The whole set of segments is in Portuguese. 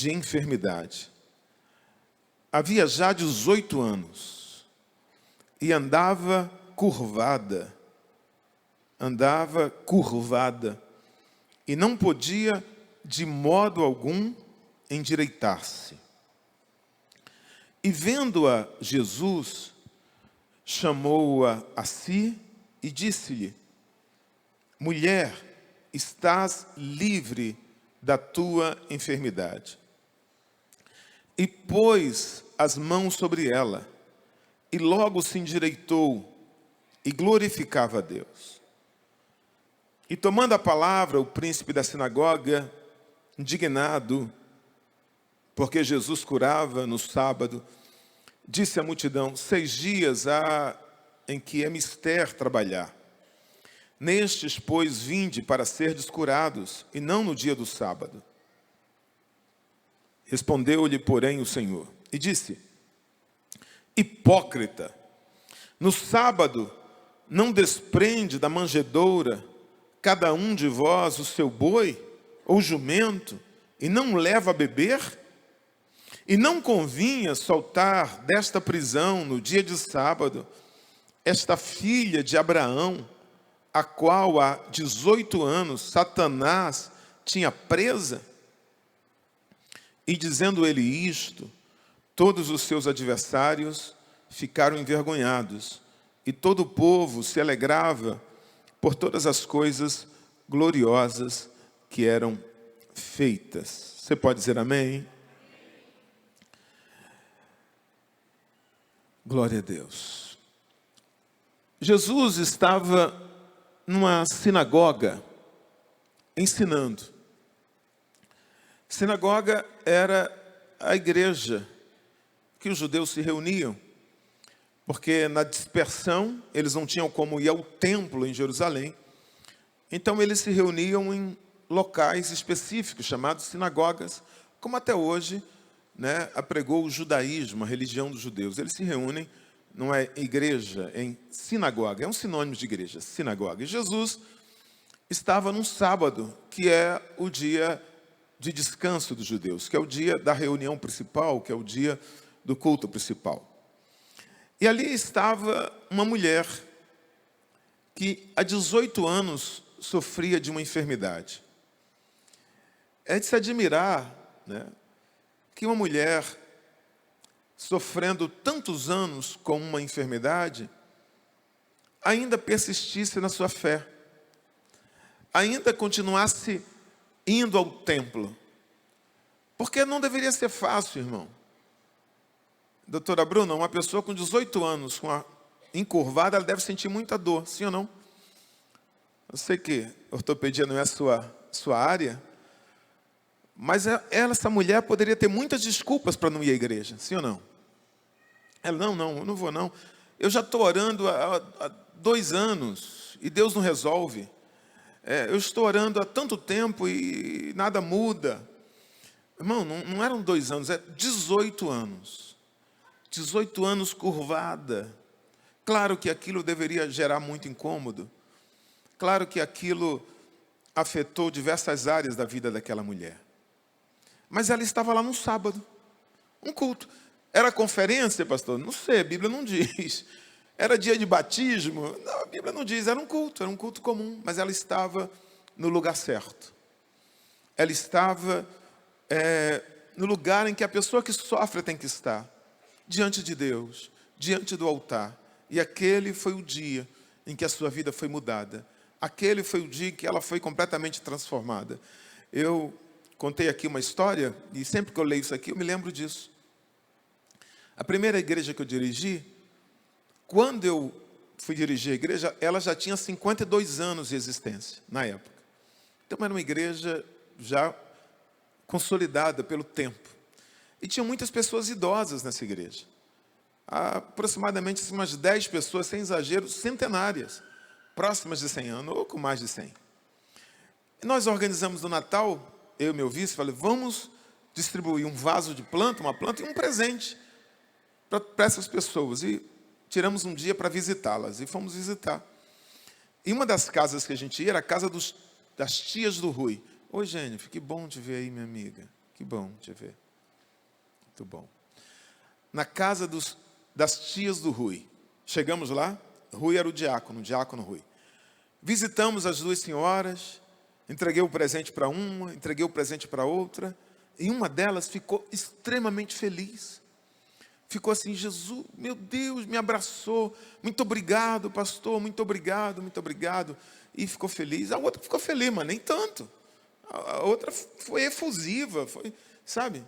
de enfermidade. Havia já 18 anos e andava curvada e não podia de modo algum endireitar-se. E vendo-a Jesus, chamou-a a si e disse-lhe: mulher, estás livre da tua enfermidade. E pôs as mãos sobre ela, e logo se endireitou e glorificava a Deus. E tomando a palavra, o príncipe da sinagoga, indignado, porque Jesus curava no sábado, disse à multidão: 6 dias há em que é mister trabalhar. Nestes, pois, vinde para serdes curados, e não no dia do sábado. Respondeu-lhe, porém, o Senhor, e disse: hipócrita, no sábado não desprende da manjedoura cada um de vós o seu boi ou jumento, e não leva a beber? E não convinha soltar desta prisão no dia de sábado esta filha de Abraão, a qual há 18 anos Satanás tinha presa? E dizendo ele isto, todos os seus adversários ficaram envergonhados, e todo o povo se alegrava por todas as coisas gloriosas que eram feitas. Você pode dizer amém? Glória a Deus. Jesus estava numa sinagoga ensinando. Sinagoga era a igreja que os judeus se reuniam, porque na dispersão eles não tinham como ir ao templo em Jerusalém. Então eles se reuniam em locais específicos, chamados sinagogas, como até hoje, né, apregou o judaísmo, a religião dos judeus. Eles se reúnem, não é igreja, em sinagoga. É um sinônimo de igreja, sinagoga. E Jesus estava num sábado, que é o dia de descanso dos judeus, que é o dia da reunião principal, que é o dia do culto principal. E ali estava uma mulher que há 18 anos sofria de uma enfermidade. É de se admirar, né, que uma mulher sofrendo tantos anos com uma enfermidade ainda persistisse na sua fé, ainda continuasse indo ao templo, porque não deveria ser fácil, irmão. Doutora Bruna, uma pessoa com 18 anos, com a encurvada, ela deve sentir muita dor, sim ou não? Eu sei que ortopedia não é a sua área, mas essa mulher poderia ter muitas desculpas para não ir à igreja, sim ou não? Ela, não, eu não vou não. Eu já estou orando há 2 anos e Deus não resolve. Eu estou orando há tanto tempo e nada muda. Irmão, não eram 2 anos, é 18 anos. 18 anos curvada. Claro que aquilo deveria gerar muito incômodo. Claro que aquilo afetou diversas áreas da vida daquela mulher. Mas ela estava lá no sábado, um culto. Era conferência, pastor? Não sei, a Bíblia não diz. Era dia de batismo? Não, a Bíblia não diz, era um culto comum. Mas ela estava no lugar certo. Ela estava no lugar em que a pessoa que sofre tem que estar. Diante de Deus, diante do altar. E aquele foi o dia em que a sua vida foi mudada. Aquele foi o dia em que ela foi completamente transformada. Eu contei aqui uma história, e sempre que eu leio isso aqui, eu me lembro disso. A primeira igreja que eu dirigi, quando eu fui dirigir a igreja, ela já tinha 52 anos de existência, na época. Então era uma igreja já consolidada pelo tempo. E tinha muitas pessoas idosas nessa igreja. Aproximadamente umas 10 pessoas, sem exagero, centenárias, próximas de 100 anos, ou com mais de 100. E nós organizamos no Natal, eu e meu vice, falei, vamos distribuir um vaso de planta, uma planta e um presente para essas pessoas. E tiramos um dia para visitá-las, e fomos visitar. E uma das casas que a gente ia era a casa das tias do Rui. Oi, Jennifer, que bom te ver aí, minha amiga. Que bom te ver. Muito bom. Na casa das tias do Rui. Chegamos lá, Rui era o diácono Rui. Visitamos as duas senhoras, entreguei o presente para uma, entreguei o presente para outra, e uma delas ficou extremamente feliz. Ficou assim, Jesus, meu Deus, me abraçou, muito obrigado, pastor, muito obrigado, muito obrigado. E ficou feliz. A outra ficou feliz, mas nem tanto. A outra foi efusiva, foi, sabe?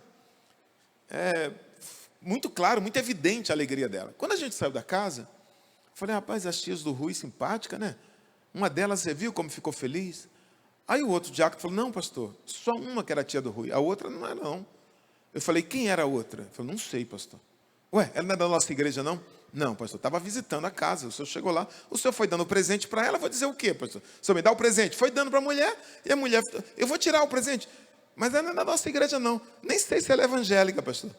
Muito claro, muito evidente a alegria dela. Quando a gente saiu da casa, eu falei, rapaz, as tias do Rui, simpática, né? Uma delas, você viu como ficou feliz? Aí o outro diácono falou, não, pastor, só uma que era a tia do Rui, a outra não é não. Eu falei, quem era a outra? Ele falou, não sei, pastor. Ué, ela não é da nossa igreja, não? Não, pastor, estava visitando a casa, o senhor chegou lá, o senhor foi dando presente para ela, vou dizer o quê, pastor? O senhor me dá o presente? Foi dando para a mulher, e a mulher, eu vou tirar o presente, mas ela não é da nossa igreja, não. Nem sei se ela é evangélica, pastor.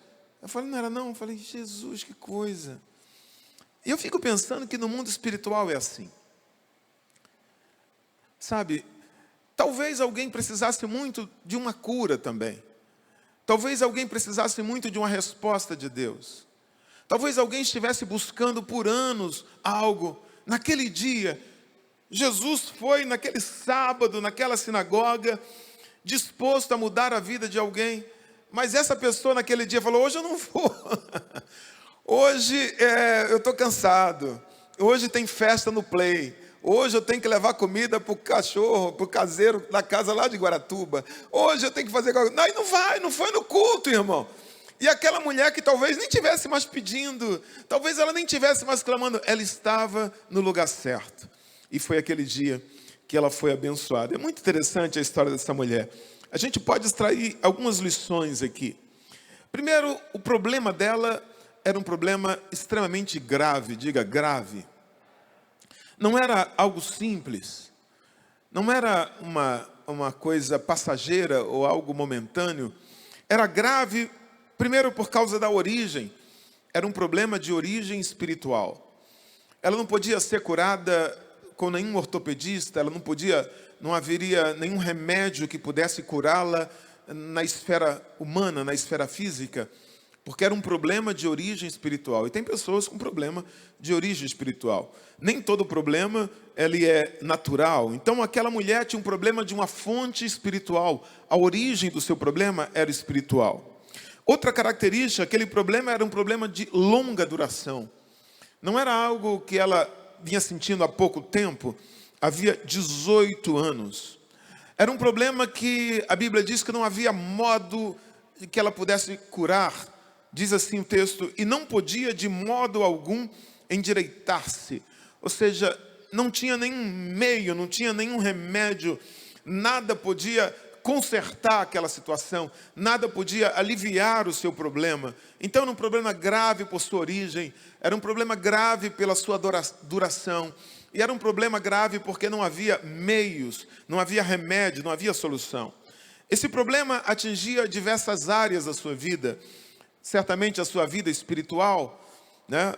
Eu falei, não era não? Eu falei, Jesus, que coisa. E eu fico pensando que no mundo espiritual é assim. Sabe, talvez alguém precisasse muito de uma cura também. Talvez alguém precisasse muito de uma resposta de Deus. Talvez alguém estivesse buscando por anos algo. Naquele dia, Jesus foi naquele sábado, naquela sinagoga, disposto a mudar a vida de alguém. Mas essa pessoa naquele dia falou, hoje eu não vou. Hoje eu estou cansado. Hoje tem festa no Play. Hoje eu tenho que levar comida para o cachorro, para o caseiro da casa lá de Guaratuba. Hoje eu tenho que fazer... Não, não foi no culto, irmão. E aquela mulher que talvez nem tivesse mais pedindo, talvez ela nem tivesse mais clamando, ela estava no lugar certo. E foi aquele dia que ela foi abençoada. É muito interessante a história dessa mulher. A gente pode extrair algumas lições aqui. Primeiro, o problema dela era um problema extremamente grave, diga grave. Não era algo simples, não era uma coisa passageira ou algo momentâneo. Era grave, primeiro por causa da origem. Era um problema de origem espiritual. Ela não podia ser curada com nenhum ortopedista, não haveria nenhum remédio que pudesse curá-la na esfera humana, na esfera física, porque era um problema de origem espiritual. E tem pessoas com problema de origem espiritual. Nem todo problema ele é natural. Então aquela mulher tinha um problema de uma fonte espiritual. A origem do seu problema era espiritual. Outra característica, aquele problema era um problema de longa duração. Não era algo que ela vinha sentindo há pouco tempo, havia 18 anos. Era um problema que a Bíblia diz que não havia modo de que ela pudesse curar. Diz assim o texto, e não podia de modo algum endireitar-se. Ou seja, não tinha nenhum meio, não tinha nenhum remédio, nada podia consertar aquela situação, nada podia aliviar o seu problema. Então era um problema grave por sua origem, era um problema grave pela sua duração, e era um problema grave porque não havia meios, não havia remédio, não havia solução. Esse problema atingia diversas áreas da sua vida. Certamente a sua vida espiritual, né?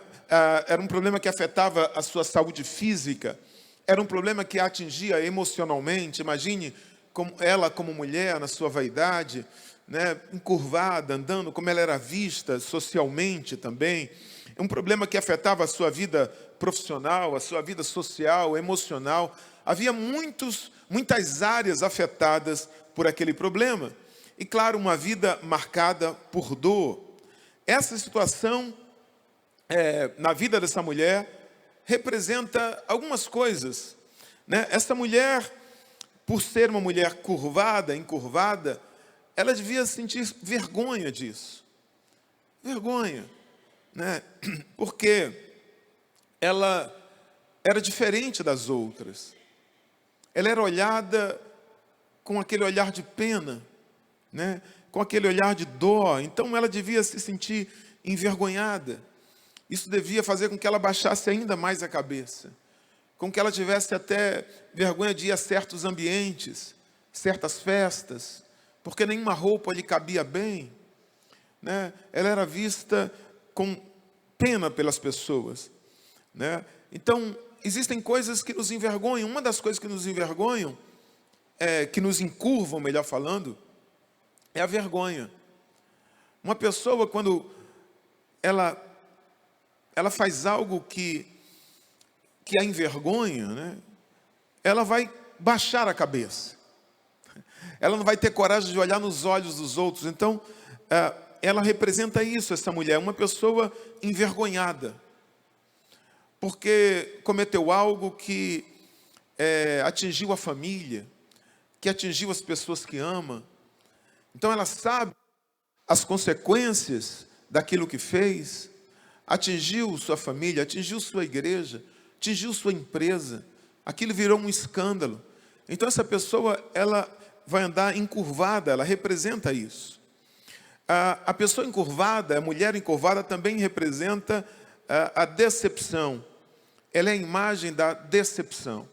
Era um problema que afetava a sua saúde física, era um problema que a atingia emocionalmente. Imagine como mulher, na sua vaidade, né? Encurvada, andando, como ela era vista socialmente também. É um problema que afetava a sua vida profissional, a sua vida social, emocional. Havia muitas áreas afetadas por aquele problema. E claro, uma vida marcada por dor. Essa situação, na vida dessa mulher, representa algumas coisas, né? Essa mulher, por ser uma mulher encurvada, ela devia sentir vergonha disso. Vergonha, né? Porque ela era diferente das outras. Ela era olhada com aquele olhar de pena, né? Com aquele olhar de dó. Então ela devia se sentir envergonhada. Isso devia fazer com que ela baixasse ainda mais a cabeça, com que ela tivesse até vergonha de ir a certos ambientes, certas festas, porque nenhuma roupa lhe cabia bem, né? Ela era vista com pena pelas pessoas, né? Então existem coisas que nos envergonham. Uma das coisas que nos envergonham, que nos encurvam, melhor falando, é a vergonha. Uma pessoa, quando ela faz algo que a envergonha, né? Ela vai baixar a cabeça. Ela não vai ter coragem de olhar nos olhos dos outros. Então, ela representa isso, essa mulher, uma pessoa envergonhada. Porque cometeu algo que atingiu a família, que atingiu as pessoas que ama. Então ela sabe as consequências daquilo que fez, atingiu sua família, atingiu sua igreja, atingiu sua empresa, aquilo virou um escândalo. Então essa pessoa, ela vai andar encurvada, ela representa isso. A pessoa encurvada, a mulher encurvada também representa a decepção. Ela é a imagem da decepção,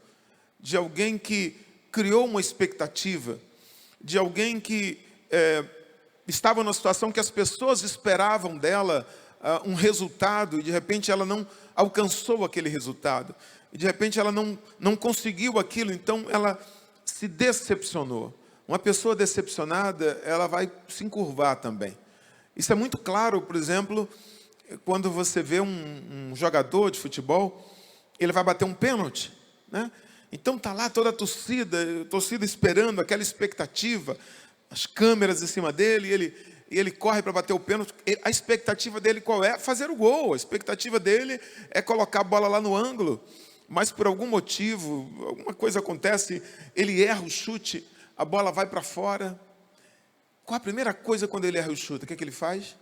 de alguém que criou uma expectativa, de alguém que estava numa situação que as pessoas esperavam dela um resultado, e de repente ela não alcançou aquele resultado, e de repente ela não conseguiu aquilo, então ela se decepcionou. Uma pessoa decepcionada, ela vai se encurvar também. Isso é muito claro, por exemplo, quando você vê um jogador de futebol, ele vai bater um pênalti, né? Então está lá toda a torcida esperando, aquela expectativa, as câmeras em cima dele, e ele corre para bater o pênalti. A expectativa dele qual é? Fazer o gol. A expectativa dele é colocar a bola lá no ângulo. Mas por algum motivo, alguma coisa acontece, ele erra o chute, a bola vai para fora. Qual a primeira coisa quando ele erra o chute? O que ele faz?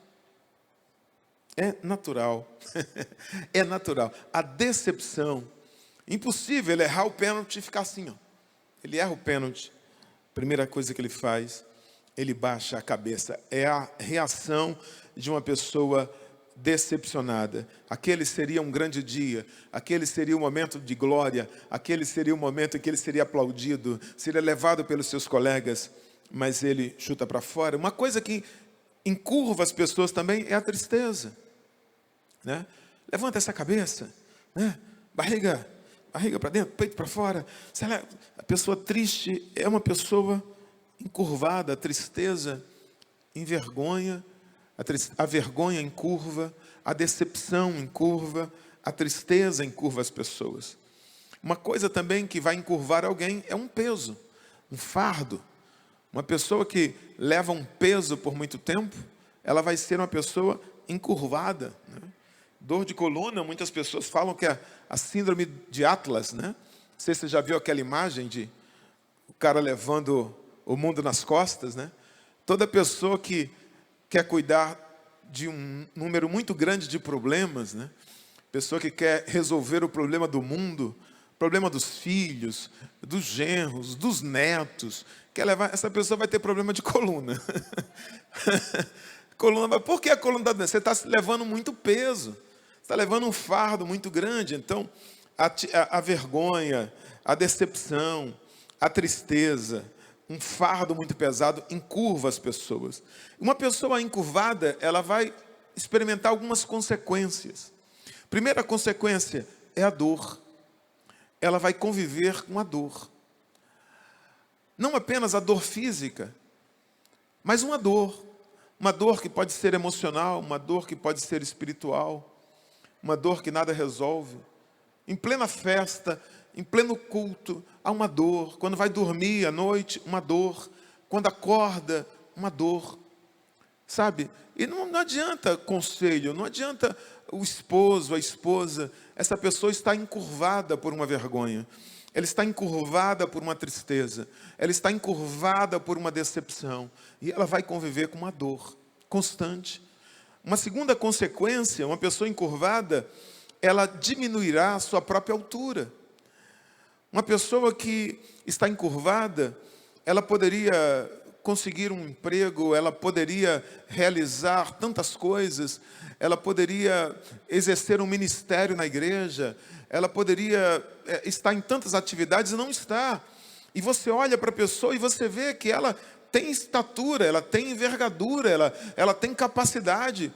É natural. É natural. A decepção. Impossível ele errar o pênalti e ficar assim, ó. Ele erra o pênalti. Primeira coisa que ele faz, ele baixa a cabeça. É a reação de uma pessoa decepcionada. Aquele seria um grande dia. Aquele seria um momento de glória. Aquele seria o momento em que ele seria aplaudido, seria levado pelos seus colegas. Mas ele chuta para fora. Uma coisa que encurva as pessoas também é a tristeza, né? Levanta essa cabeça, né? Barriga para dentro, peito para fora. A pessoa triste é uma pessoa encurvada. A tristeza envergonha, a vergonha encurva, a decepção encurva, a tristeza encurva as pessoas. Uma coisa também que vai encurvar alguém é um peso, um fardo. Uma pessoa que leva um peso por muito tempo, ela vai ser uma pessoa encurvada, né? Dor de coluna, muitas pessoas falam que é a síndrome de Atlas, né? Não sei se você já viu aquela imagem de o cara levando o mundo nas costas, né? Toda pessoa que quer cuidar de um número muito grande de problemas, né? Pessoa que quer resolver o problema do mundo, problema dos filhos, dos genros, dos netos, quer levar, essa pessoa vai ter problema de coluna. Coluna, por que a coluna está doendo? Você está levando muito peso. Está levando um fardo muito grande. Então, a vergonha, a decepção, a tristeza, um fardo muito pesado encurva as pessoas. Uma pessoa encurvada, ela vai experimentar algumas consequências. Primeira consequência é a dor. Ela vai conviver com a dor. Não apenas a dor física, mas uma dor. Uma dor que pode ser emocional, uma dor que pode ser espiritual. Uma dor que nada resolve. Em plena festa, em pleno culto, há uma dor. Quando vai dormir à noite, uma dor. Quando acorda, uma dor. Sabe? E não adianta conselho, não adianta o esposo, a esposa. Essa pessoa está encurvada por uma vergonha. Ela está encurvada por uma tristeza. Ela está encurvada por uma decepção. E ela vai conviver com uma dor constante. Uma segunda consequência, uma pessoa encurvada, ela diminuirá a sua própria altura. Uma pessoa que está encurvada, ela poderia conseguir um emprego, ela poderia realizar tantas coisas, ela poderia exercer um ministério na igreja, ela poderia estar em tantas atividades e não está. E você olha para a pessoa e você vê que ela tem estatura, ela tem envergadura, ela tem capacidade,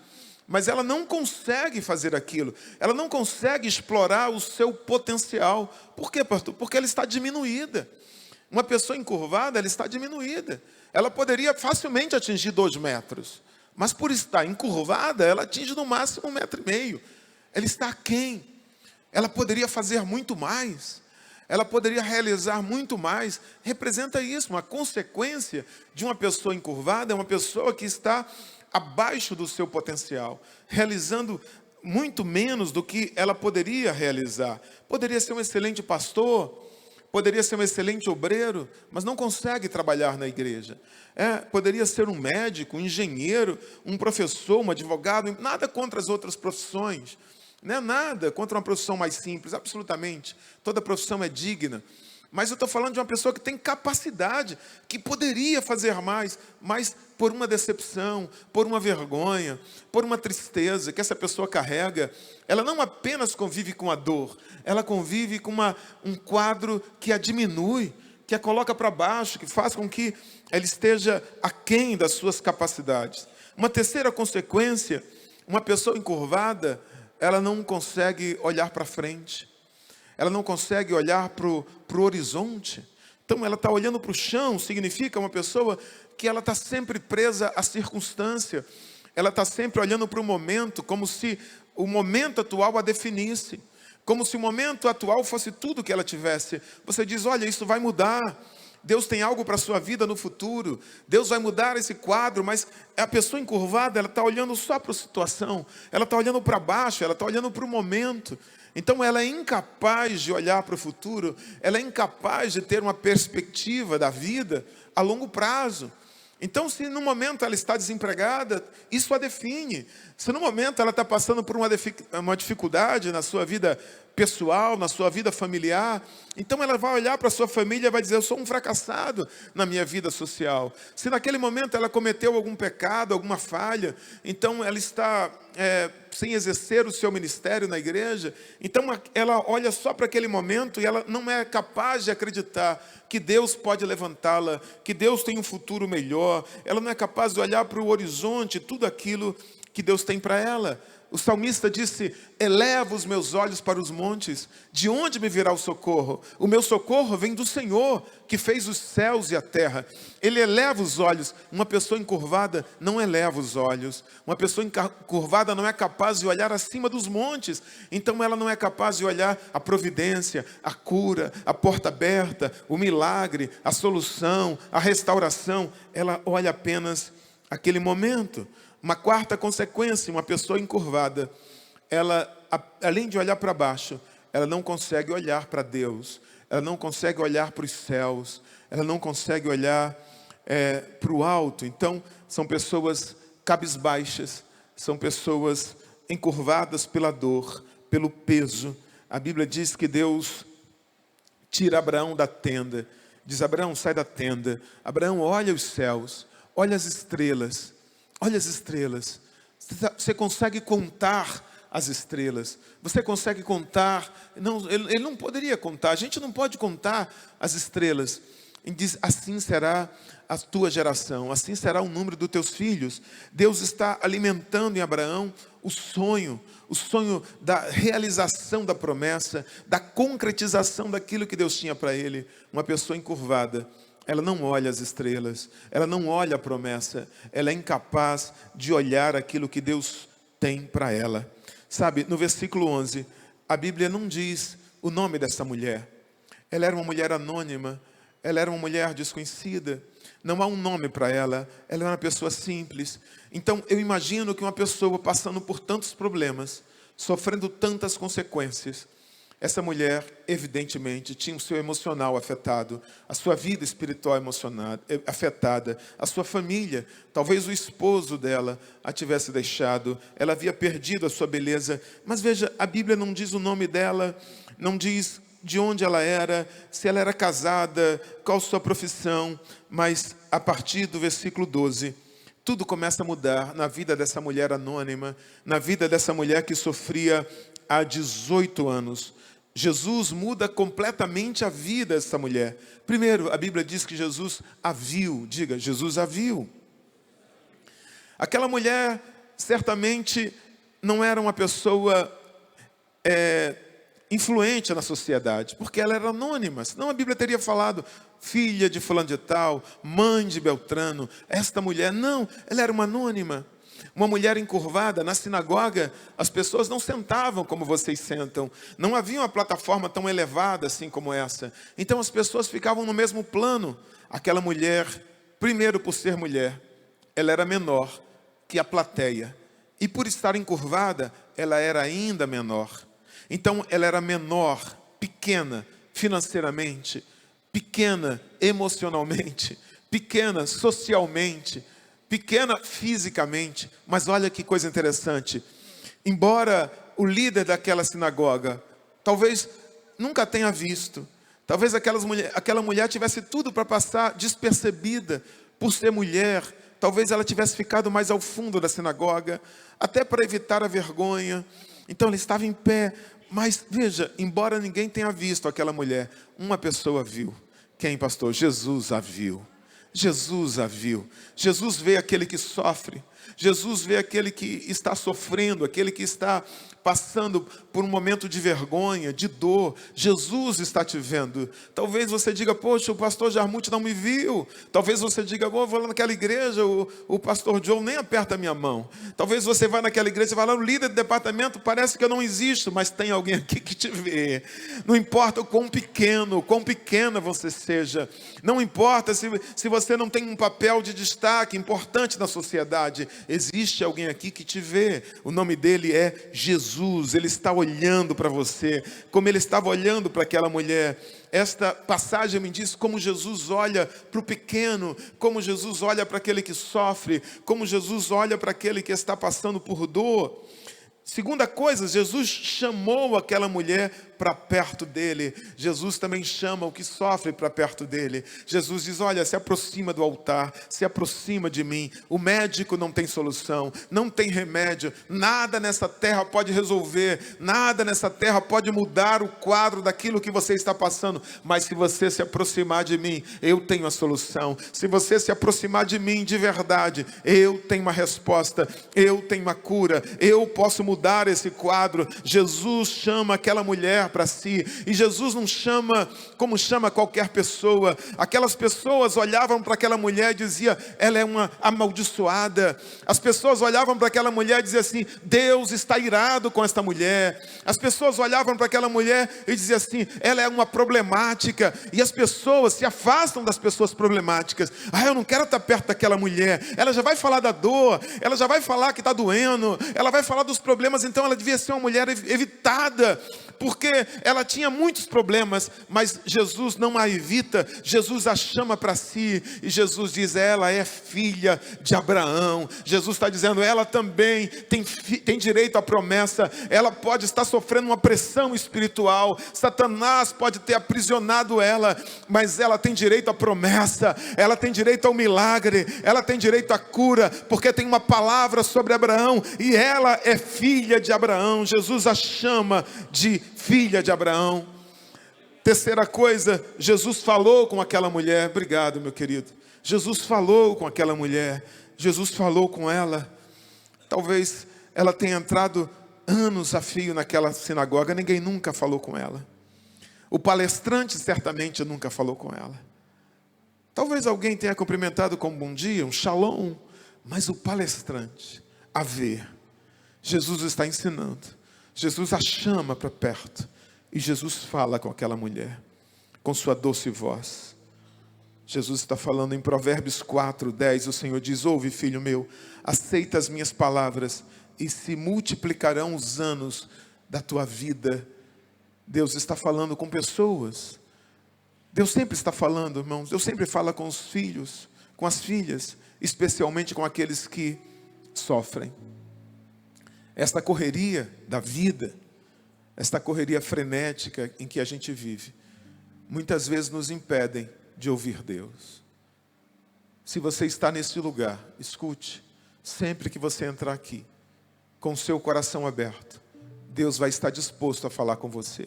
mas ela não consegue fazer aquilo, ela não consegue explorar o seu potencial. Por quê, pastor? Porque ela está diminuída. Uma pessoa encurvada, ela está diminuída. Ela poderia facilmente atingir 2 metros. Mas por estar encurvada, ela atinge no máximo 1,5 metro. Ela está aquém. Ela poderia fazer muito mais. Ela poderia realizar muito mais. Representa isso, uma consequência de uma pessoa encurvada, é uma pessoa que está abaixo do seu potencial, realizando muito menos do que ela poderia realizar. Poderia ser um excelente pastor, poderia ser um excelente obreiro, mas não consegue trabalhar na igreja. Poderia ser um médico, um engenheiro, um professor, um advogado, nada contra as outras profissões. Não é nada contra uma profissão mais simples, absolutamente. Toda profissão é digna. Mas eu estou falando de uma pessoa que tem capacidade, que poderia fazer mais, mas por uma decepção, por uma vergonha, por uma tristeza que essa pessoa carrega, ela não apenas convive com a dor, ela convive com um quadro que a diminui, que a coloca para baixo, que faz com que ela esteja aquém das suas capacidades. Uma terceira consequência, uma pessoa encurvada, ela não consegue olhar para frente. Ela não consegue olhar para o horizonte. Então ela está olhando para o chão, significa uma pessoa que ela está sempre presa à circunstância. Ela está sempre olhando para o momento, como se o momento atual a definisse. Como se o momento atual fosse tudo que ela tivesse. Você diz, olha, isso vai mudar. Deus tem algo para a sua vida no futuro. Deus vai mudar esse quadro, mas a pessoa encurvada, ela está olhando só para a situação. Ela está olhando para baixo, ela está olhando para o momento. Então ela é incapaz de olhar para o futuro, ela é incapaz de ter uma perspectiva da vida a longo prazo. Então, se no momento ela está desempregada, isso a define. Se no momento ela está passando por uma dificuldade na sua vida pessoal, na sua vida familiar, então ela vai olhar para a sua família e vai dizer, eu sou um fracassado na minha vida social. Se naquele momento ela cometeu algum pecado, alguma falha, então ela está sem exercer o seu ministério na igreja, então ela olha só para aquele momento e ela não é capaz de acreditar que Deus pode levantá-la, que Deus tem um futuro melhor. Ela não é capaz de olhar para o horizonte, tudo aquilo que Deus tem para ela. O salmista disse, eleva os meus olhos para os montes, de onde me virá o socorro? O meu socorro vem do Senhor, que fez os céus e a terra. Ele eleva os olhos. Uma pessoa encurvada não eleva os olhos. Uma pessoa encurvada não é capaz de olhar acima dos montes. Então ela não é capaz de olhar a providência, a cura, a porta aberta, o milagre, a solução, a restauração. Ela olha apenas aquele momento. Uma quarta consequência, uma pessoa encurvada, ela, além de olhar para baixo, ela não consegue olhar para Deus, ela não consegue olhar para os céus, ela não consegue olhar para o alto. Então, são pessoas cabisbaixas, são pessoas encurvadas pela dor, pelo peso. A Bíblia diz que Deus tira Abraão da tenda, diz, Abraão, sai da tenda. Abraão, olha os céus, olha as estrelas. Olha as estrelas, você consegue contar as estrelas, você consegue contar, não, ele não poderia contar, a gente não pode contar as estrelas. E diz, assim será a tua geração, assim será o número dos teus filhos. Deus está alimentando em Abraão o sonho da realização da promessa, da concretização daquilo que Deus tinha para ele. Uma pessoa encurvada, ela não olha as estrelas, ela não olha a promessa, ela é incapaz de olhar aquilo que Deus tem para ela. Sabe, no versículo 11, a Bíblia não diz o nome dessa mulher. Ela era uma mulher anônima, ela era uma mulher desconhecida, não há um nome para ela, ela era uma pessoa simples. Então eu imagino que uma pessoa passando por tantos problemas, sofrendo tantas consequências, essa mulher, evidentemente, tinha o seu emocional afetado, a sua vida espiritual afetada, a sua família, talvez o esposo dela a tivesse deixado, ela havia perdido a sua beleza. Mas veja, a Bíblia não diz o nome dela, não diz de onde ela era, se ela era casada, qual sua profissão, mas a partir do versículo 12, tudo começa a mudar na vida dessa mulher anônima, na vida dessa mulher que sofria há 18 anos. Jesus muda completamente a vida dessa mulher. Primeiro, a Bíblia diz que Jesus a viu. Diga, Jesus a viu. Aquela mulher certamente não era uma pessoa influente na sociedade, porque ela era anônima. Senão a Bíblia teria falado, filha de fulano de tal, mãe de Beltrano, esta mulher. Não, ela era uma anônima. Uma mulher encurvada. Na sinagoga, as pessoas não sentavam como vocês sentam. Não havia uma plataforma tão elevada assim como essa. Então as pessoas ficavam no mesmo plano. Aquela mulher, primeiro por ser mulher, ela era menor que a plateia. E por estar encurvada, ela era ainda menor. Então ela era menor, pequena financeiramente, pequena emocionalmente, pequena socialmente, pequena fisicamente. Mas olha que coisa interessante. Embora o líder daquela sinagoga talvez nunca tenha visto, talvez aquela mulher tivesse tudo para passar despercebida por ser mulher. Talvez ela tivesse ficado mais ao fundo da sinagoga, até para evitar a vergonha. Então ela estava em pé. Mas veja, embora ninguém tenha visto aquela mulher, uma pessoa viu. Quem, pastor? Jesus a viu. Jesus a viu. Jesus vê aquele que sofre. Jesus vê aquele que está sofrendo, aquele que está passando por um momento de vergonha, de dor. Jesus está te vendo. Talvez você diga, poxa, o pastor Jarmuth não me viu. Talvez você diga, vou lá naquela igreja, o pastor Joe nem aperta a minha mão. Talvez você vá naquela igreja e fala, o líder do departamento parece que eu não existo, mas tem alguém aqui que te vê. Não importa o quão pequeno, quão pequena você seja. Não importa se você não tem um papel de destaque importante na sociedade. Existe alguém aqui que te vê. O nome dele é Jesus. Ele está olhando para você, como ele estava olhando para aquela mulher. Esta passagem me diz como Jesus olha para o pequeno, como Jesus olha para aquele que sofre, como Jesus olha para aquele que está passando por dor. Segunda coisa, Jesus chamou aquela mulher para perto dele. Jesus também chama o que sofre para perto dele. Jesus diz, olha, se aproxima do altar, se aproxima de mim. O médico não tem solução, não tem remédio. Nada nessa terra pode resolver, nada nessa terra pode mudar o quadro daquilo que você está passando. Mas se você se aproximar de mim, eu tenho a solução. Se você se aproximar de mim de verdade, eu tenho uma resposta, eu tenho uma cura, eu posso mudar esse quadro. Jesus chama aquela mulher para si, e Jesus não chama como chama qualquer pessoa. Aquelas pessoas olhavam para aquela mulher e diziam, ela é uma amaldiçoada. As pessoas olhavam para aquela mulher e diziam assim, Deus está irado com esta mulher. As pessoas olhavam para aquela mulher e diziam assim, ela é uma problemática. E as pessoas se afastam das pessoas problemáticas. Eu não quero estar perto daquela mulher, ela já vai falar da dor, ela já vai falar que está doendo, ela vai falar dos problemas. Então ela devia ser uma mulher evitada, porque ela tinha muitos problemas. Mas Jesus não a evita, Jesus a chama para si, e Jesus diz, ela é filha de Abraão. Jesus está dizendo, ela também tem direito à promessa. Ela pode estar sofrendo uma pressão espiritual, Satanás pode ter aprisionado ela, mas ela tem direito à promessa, ela tem direito ao milagre, ela tem direito à cura, porque tem uma palavra sobre Abraão, e ela é filha de Abraão. Jesus a chama de filha de Abraão. Terceira coisa, Jesus falou com aquela mulher. Obrigado, meu querido. Jesus falou com aquela mulher. Jesus falou com ela. Talvez ela tenha entrado anos a fio naquela sinagoga, ninguém nunca falou com ela. O palestrante certamente nunca falou com ela. Talvez alguém tenha cumprimentado com um bom dia, um shalom, mas o palestrante, a ver, Jesus está ensinando. Jesus a chama para perto, e Jesus fala com aquela mulher, com sua doce voz. Jesus está falando em Provérbios 4:10, o Senhor diz, ouve, filho meu, aceita as minhas palavras, e se multiplicarão os anos da tua vida. Deus está falando com pessoas. Deus sempre está falando, irmãos. Deus sempre fala com os filhos, com as filhas, especialmente com aqueles que sofrem. Esta correria da vida, esta correria frenética em que a gente vive, muitas vezes nos impedem de ouvir Deus. Se você está nesse lugar, escute, sempre que você entrar aqui, com o seu coração aberto, Deus vai estar disposto a falar com você.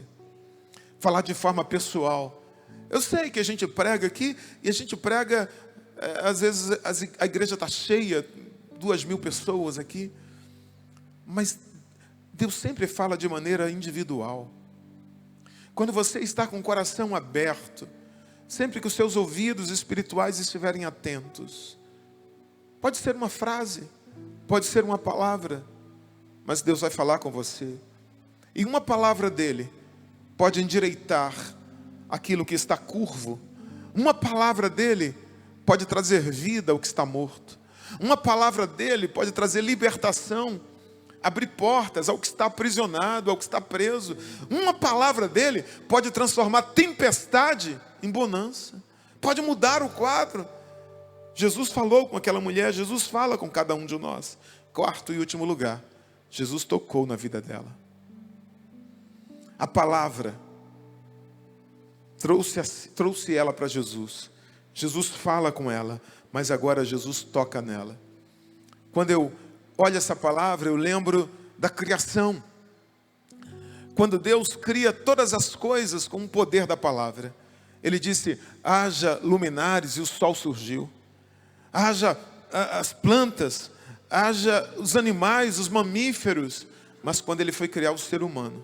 Falar de forma pessoal. Eu sei que a gente prega aqui, e a gente prega, às vezes a igreja está cheia, 2.000 pessoas aqui, mas Deus sempre fala de maneira individual. Quando você está com o coração aberto, sempre que os seus ouvidos espirituais estiverem atentos. Pode ser uma frase, pode ser uma palavra, mas Deus vai falar com você. E uma palavra dele pode endireitar aquilo que está curvo. Uma palavra dele pode trazer vida ao que está morto. Uma palavra dele pode trazer libertação, abrir portas ao que está aprisionado, ao que está preso. Uma palavra dele pode transformar tempestade em bonança. Pode mudar o quadro. Jesus falou com aquela mulher, Jesus fala com cada um de nós. Quarto e último lugar, Jesus tocou na vida dela. A palavra trouxe ela para Jesus. Jesus fala com ela, mas agora Jesus toca nela. Quando eu olho essa palavra, eu lembro da criação. Quando Deus cria todas as coisas com o poder da palavra. Ele disse, haja luminares, e o sol surgiu. Haja as plantas, haja os animais, os mamíferos. Mas quando ele foi criar o ser humano,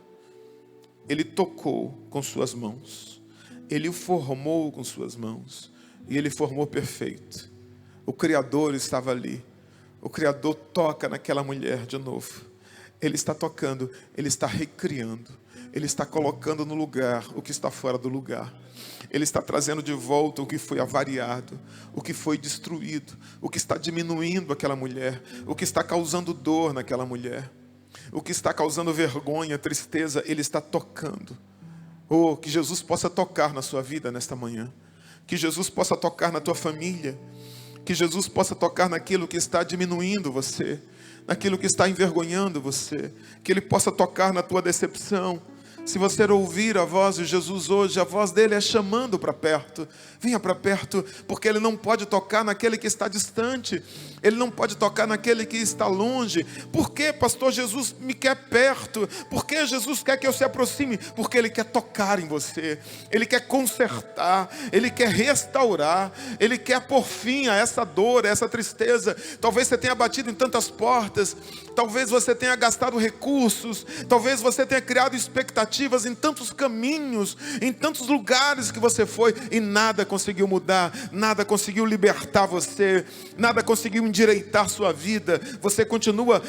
ele tocou com suas mãos. Ele o formou com suas mãos. E ele formou perfeito. O Criador estava ali. O Criador toca naquela mulher de novo. Ele está tocando, ele está recriando. Ele está colocando no lugar o que está fora do lugar. Ele está trazendo de volta o que foi avariado, o que foi destruído, o que está diminuindo aquela mulher, o que está causando dor naquela mulher, o que está causando vergonha, tristeza, ele está tocando. Oh, que Jesus possa tocar na sua vida nesta manhã. Que Jesus possa tocar na tua família. Que Jesus possa tocar naquilo que está diminuindo você, naquilo que está envergonhando você. Que Ele possa tocar na tua decepção. Se você ouvir a voz de Jesus hoje, a voz dele é chamando para perto. Venha para perto, porque ele não pode tocar naquele que está distante. Ele não pode tocar naquele que está longe. Por que, pastor, Jesus me quer perto? Por que Jesus quer que eu se aproxime? Porque ele quer tocar em você. Ele quer consertar. Ele quer restaurar. Ele quer pôr fim a essa dor, a essa tristeza. Talvez você tenha batido em tantas portas. Talvez você tenha gastado recursos. Talvez você tenha criado expectativas em tantos caminhos, em tantos lugares que você foi e nada conseguiu mudar, nada conseguiu libertar você, nada conseguiu endireitar sua vida. Você continua,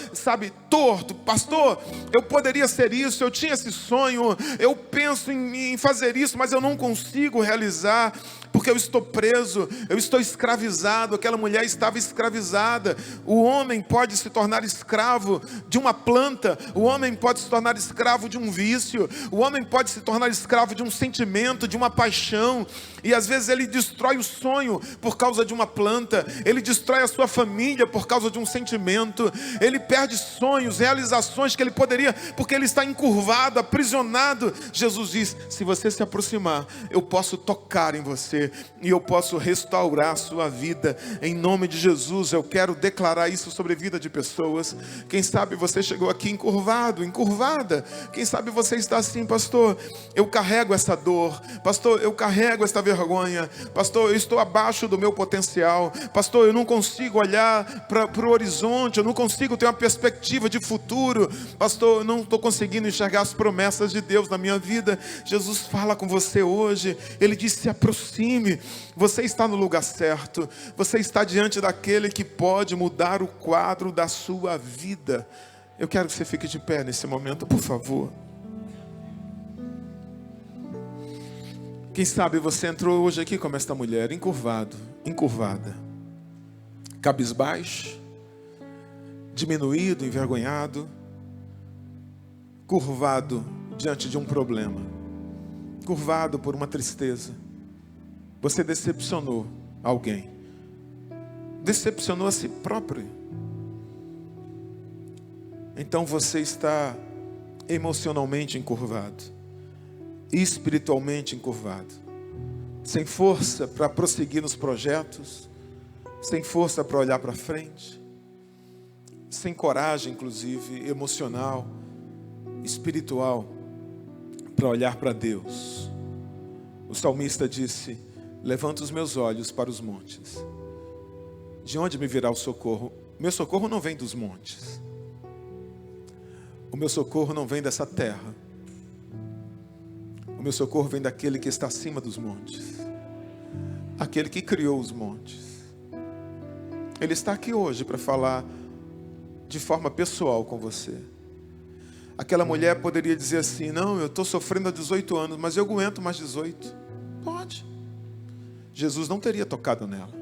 torto. Pastor, eu poderia ser isso, eu tinha esse sonho, eu penso em fazer isso, mas eu não consigo realizar, porque eu estou preso, eu estou escravizado. Aquela mulher estava escravizada. O homem pode se tornar escravo de uma planta, o homem pode se tornar escravo de um vício, o homem pode se tornar escravo de um sentimento, de uma paixão, e às vezes ele destrói o sonho por causa de uma planta, ele destrói a sua família por causa de um sentimento, ele perde sonhos, realizações que ele poderia, porque ele está encurvado, aprisionado. Jesus diz, se você se aproximar, eu posso tocar em você, e eu posso restaurar a sua vida, em nome de Jesus. Eu quero declarar isso sobre a vida de pessoas. Quem sabe você chegou aqui encurvado, encurvada, quem sabe você está assim, pastor, eu carrego essa dor, pastor, eu carrego esta vergonha, pastor, eu estou abaixo do meu potencial, pastor, eu não consigo olhar para o horizonte, eu não consigo ter uma perspectiva de futuro, pastor, eu não estou conseguindo enxergar as promessas de Deus na minha vida. Jesus fala com você hoje, ele diz, se aproxime, você está no lugar certo, você está diante daquele que pode mudar o quadro da sua vida. Eu quero que você fique de pé nesse momento, por favor. Quem sabe você entrou hoje aqui como esta mulher, encurvado, encurvada, cabisbaixo, diminuído, envergonhado, curvado diante de um problema, curvado por uma tristeza. Você decepcionou alguém, decepcionou a si próprio. Então você está emocionalmente encurvado, espiritualmente encurvado, sem força para prosseguir nos projetos, sem força para olhar para frente, sem coragem, inclusive emocional, espiritual, para olhar para Deus. O salmista disse, levanto os meus olhos para os montes, de onde me virá o socorro? Meu socorro não vem dos montes, o meu socorro não vem dessa terra. O meu socorro vem daquele que está acima dos montes, aquele que criou os montes. Ele está aqui hoje para falar de forma pessoal com você. Aquela mulher poderia dizer assim: não, eu estou sofrendo há 18 anos, mas eu aguento mais 18. Pode. Jesus não teria tocado nela,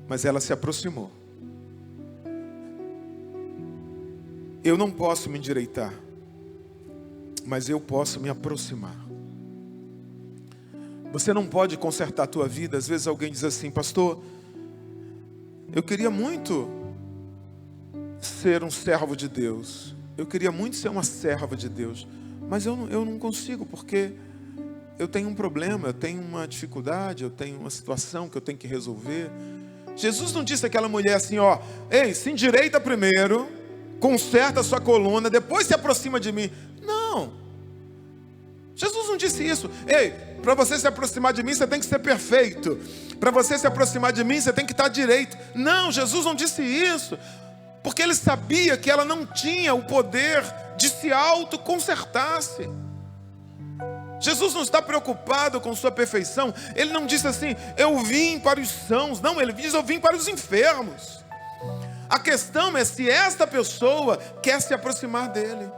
mas ela se aproximou. Eu não posso me endireitar, mas eu posso me aproximar. Você não pode consertar a tua vida. Às vezes alguém diz assim: pastor, eu queria muito ser um servo de Deus, eu queria muito ser uma serva de Deus, mas eu não consigo, porque eu tenho um problema, eu tenho uma dificuldade, eu tenho uma situação que eu tenho que resolver. Jesus não disse àquela mulher assim: ó, ei, se endireita primeiro, conserta a sua coluna, depois se aproxima de mim. Não, Jesus não disse isso. Ei, para você se aproximar de mim, você tem que ser perfeito. Para você se aproximar de mim, você tem que estar direito. Não, Jesus não disse isso, porque ele sabia que ela não tinha o poder de se autoconsertar-se. Jesus não está preocupado com sua perfeição. Ele não disse assim: eu vim para os sãos. Não, ele diz: eu vim para os enfermos. A questão é se esta pessoa quer se aproximar dele.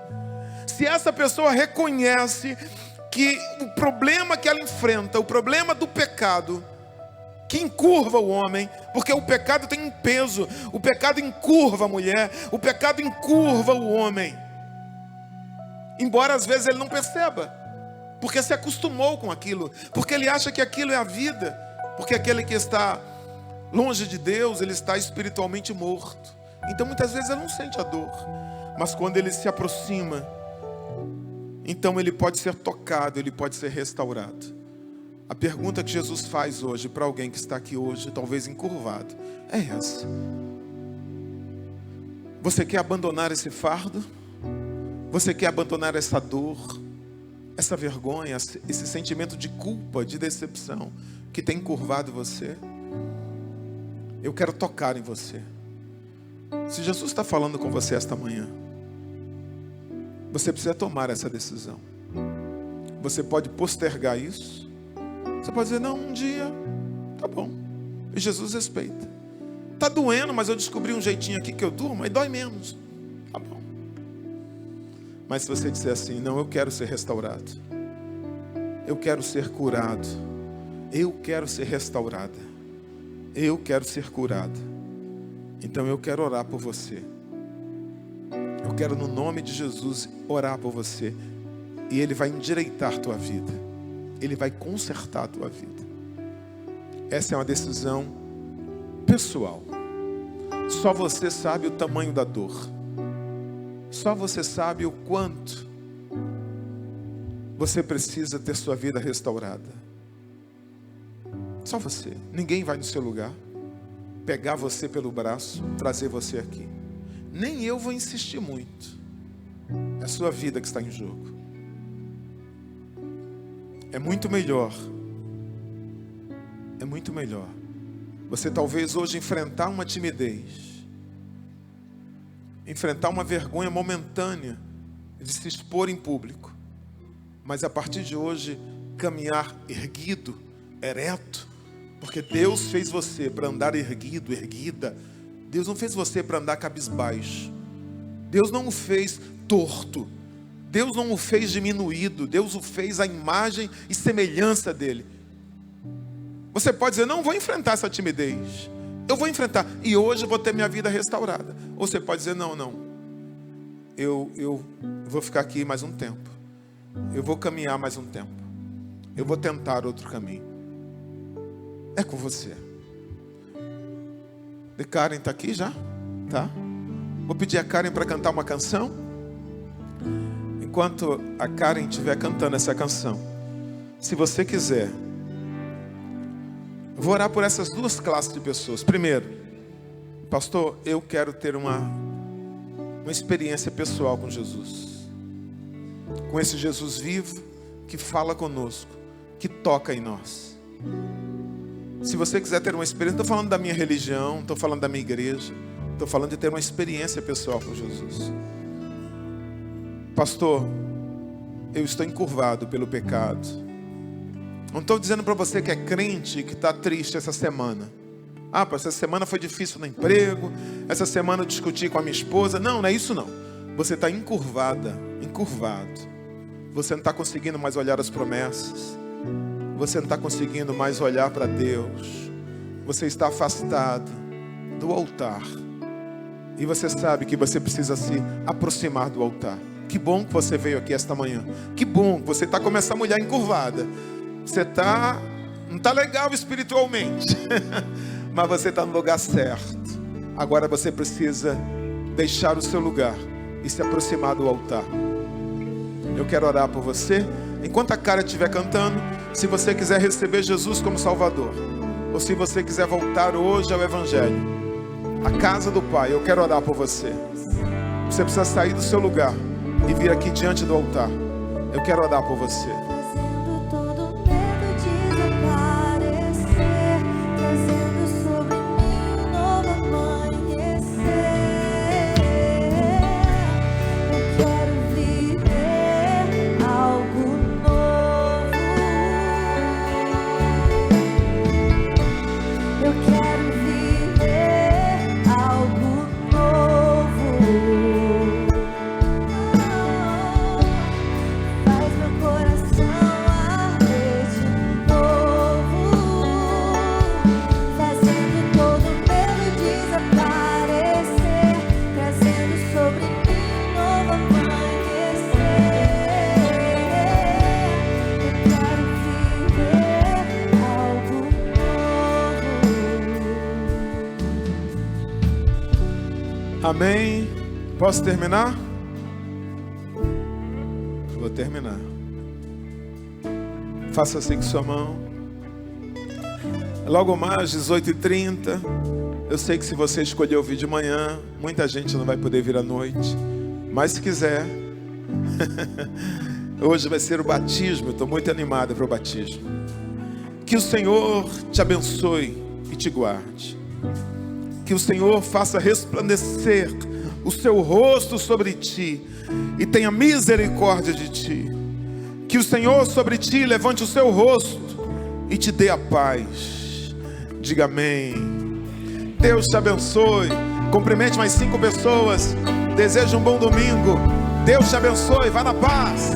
Se essa pessoa reconhece que o problema que ela enfrenta, o problema do pecado, que encurva o homem, porque o pecado tem um peso, o pecado encurva a mulher, o pecado encurva o homem, embora às vezes ele não perceba, porque se acostumou com aquilo, porque ele acha que aquilo é a vida, porque aquele que está longe de Deus, ele está espiritualmente morto. Então muitas vezes ele não sente a dor, mas quando ele se aproxima, então ele pode ser tocado, ele pode ser restaurado. A pergunta que Jesus faz hoje para alguém que está aqui hoje, talvez encurvado, é essa: você quer abandonar esse fardo? Você quer abandonar essa dor, essa vergonha, esse sentimento de culpa, de decepção que tem encurvado você? Eu quero tocar em você. Se Jesus está falando com você esta manhã, você precisa tomar essa decisão. Você pode postergar isso. Você pode dizer: não, um dia, tá bom. E Jesus respeita. Tá doendo, mas eu descobri um jeitinho aqui que eu durmo e dói menos. Tá bom. Mas se você disser assim: não, eu quero ser restaurado, eu quero ser curado, eu quero ser restaurada, eu quero ser curada, então eu quero orar por você. Eu quero, no nome de Jesus, orar por você. E Ele vai endireitar a tua vida. Ele vai consertar a tua vida. Essa é uma decisão pessoal. Só você sabe o tamanho da dor. Só você sabe o quanto você precisa ter sua vida restaurada. Só você. Ninguém vai no seu lugar pegar você pelo braço, trazer você aqui. Nem eu vou insistir muito. É a sua vida que está em jogo. É muito melhor você talvez hoje enfrentar uma timidez, enfrentar uma vergonha momentânea de se expor em público, mas a partir de hoje caminhar erguido, ereto, porque Deus fez você para andar erguido, erguida. Deus não fez você para andar cabisbaixo. Deus não o fez torto. Deus não o fez diminuído. Deus o fez à imagem e semelhança dele. Você pode dizer: não vou enfrentar essa timidez, eu vou enfrentar, e hoje eu vou ter minha vida restaurada. Ou você pode dizer: não, eu vou ficar aqui mais um tempo, eu vou caminhar mais um tempo, eu vou tentar outro caminho. É com você. E Karen está aqui já? Tá? Vou pedir a Karen para cantar uma canção. Enquanto a Karen estiver cantando essa canção, se você quiser, eu vou orar por essas duas classes de pessoas. Primeiro: pastor, eu quero ter uma experiência pessoal com Jesus, com esse Jesus vivo que fala conosco, que toca em nós. Se você quiser ter uma experiência, não estou falando da minha religião, não estou falando da minha igreja, estou falando de ter uma experiência pessoal com Jesus. Pastor, eu estou encurvado pelo pecado. Não estou dizendo para você que é crente que está triste essa semana. Essa semana foi difícil no emprego, essa semana eu discuti com a minha esposa. Não é isso não. Você está encurvado. Você não está conseguindo mais olhar as promessas. Você não está conseguindo mais olhar para Deus. Você está afastado do altar. E você sabe que você precisa se aproximar do altar. Que bom que você veio aqui esta manhã. Que bom que você está como essa mulher encurvada. Você não está legal espiritualmente. Mas você está no lugar certo. Agora você precisa deixar o seu lugar e se aproximar do altar. Eu quero orar por você. Enquanto a cara estiver cantando, se você quiser receber Jesus como Salvador, ou se você quiser voltar hoje ao Evangelho, a casa do Pai, eu quero orar por você. Você precisa sair do seu lugar e vir aqui diante do altar. Eu quero orar por você. Amém. Posso terminar? Vou terminar. Faça assim com sua mão. Logo mais, 18h30. Eu sei que se você escolher ouvir de manhã, muita gente não vai poder vir à noite. Mas se quiser, hoje vai ser o batismo. Eu estou muito animado para o batismo. Que o Senhor te abençoe e te guarde. Que o Senhor faça resplandecer o seu rosto sobre ti e tenha misericórdia de ti. Que o Senhor sobre ti levante o seu rosto e te dê a paz. Diga amém. Deus te abençoe. Cumprimente mais 5 pessoas. Desejo um bom domingo. Deus te abençoe. Vá na paz.